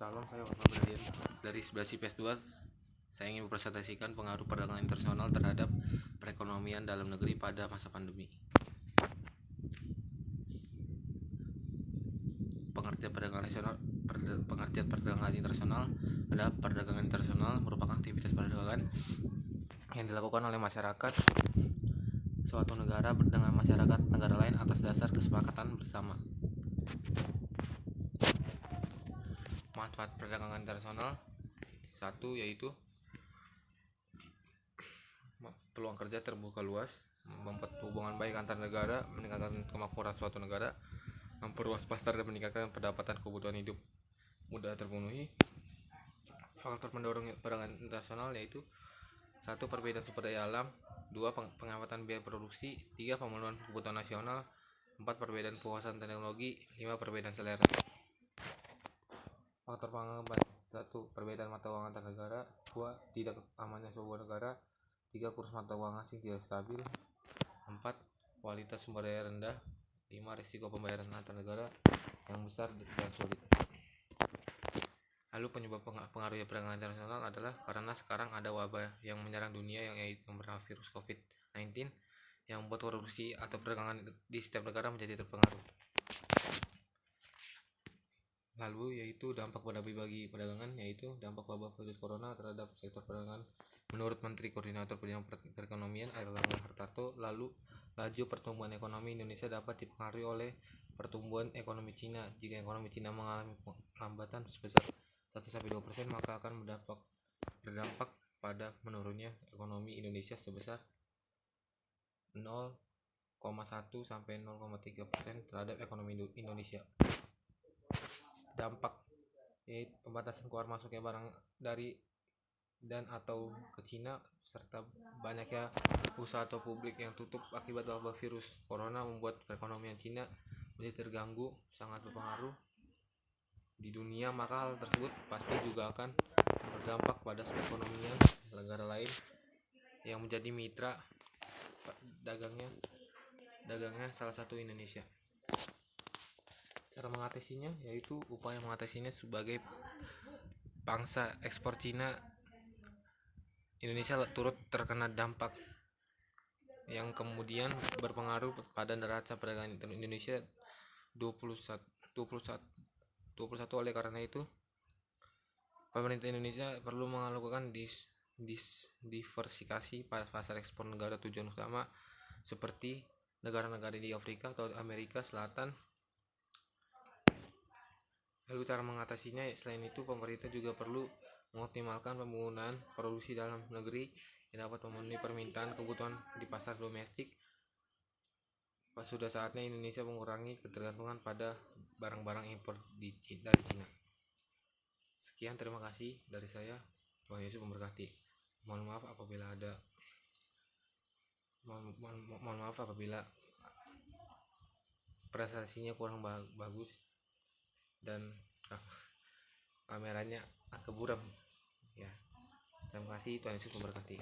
Salam, saya Muhammad Bradian dari 11 IPS 2. Saya ingin mempresentasikan pengaruh perdagangan internasional terhadap perekonomian dalam negeri pada masa pandemi. Pengertian perdagangan internasional adalah perdagangan internasional merupakan aktivitas perdagangan yang dilakukan oleh masyarakat suatu negara dengan masyarakat negara lain atas dasar kesepakatan bersama. Manfaat perdagangan internasional satu yaitu peluang kerja terbuka luas, membuat hubungan baik antar negara, meningkatkan kemakmuran suatu negara, memperluas pasar dan meningkatkan pendapatan kebutuhan hidup mudah terpenuhi. Faktor pendorong perdagangan internasional yaitu 1. Perbedaan sumber daya alam, 2. Pengamatan biaya produksi, 3. Pemenuhan kebutuhan nasional, 4. Perbedaan penguasaan teknologi, 5. Perbedaan selera. Faktor pengembangan 1. Perbedaan mata uang antar negara, 2. Tidak amannya sebuah negara, 3. Kurs mata uang asing tidak stabil, 4. Kualitas sumber daya rendah, 5. Risiko pembayaran antar negara yang besar dan sulit. Lalu penyebab pengaruhnya perdagangan internasional adalah karena sekarang ada wabah yang menyerang dunia yaitu bernama virus COVID-19 yang membuat produksi atau perdagangan di setiap negara menjadi terpengaruh. Lalu yaitu dampak bagi perdagangan, yaitu dampak wabah virus corona terhadap sektor perdagangan. Menurut Menteri Koordinator Bidang Perekonomian Airlangga Hartarto, laju pertumbuhan ekonomi Indonesia dapat dipengaruhi oleh pertumbuhan ekonomi Cina. Jika ekonomi Cina mengalami pelambatan sebesar 1-2%, maka akan berdampak pada menurunnya ekonomi Indonesia sebesar 0,1-0,3% terhadap ekonomi Indonesia. Dampak yaitu pembatasan keluar masuknya barang dari dan atau ke Cina, serta banyaknya usaha atau publik yang tutup akibat wabah virus corona membuat perekonomian Cina menjadi terganggu, sangat berpengaruh di dunia. Maka hal tersebut pasti juga akan berdampak pada perekonomian negara lain yang menjadi mitra dagangnya salah satu Indonesia. Cara mengatasinya yaitu upaya mengatasinya sebagai bangsa ekspor Cina, Indonesia turut terkena dampak yang kemudian berpengaruh pada neraca perdagangan Indonesia 21. Oleh karena itu, pemerintah Indonesia perlu melakukan diversifikasi pada pasar ekspor negara tujuan utama seperti negara-negara di Afrika atau Amerika Selatan. Lalu cara mengatasinya, selain itu pemerintah juga perlu mengoptimalkan penggunaan produksi dalam negeri yang dapat memenuhi permintaan kebutuhan di pasar domestik. Sudah saatnya Indonesia mengurangi ketergantungan pada barang-barang impor dari Cina. Sekian, terima kasih dari saya. Tuhan Yesus memberkati. Mohon maaf apabila presentasinya kurang bagus dan kameranya keburam ya. Terima kasih, Tuhan Yesus memberkati.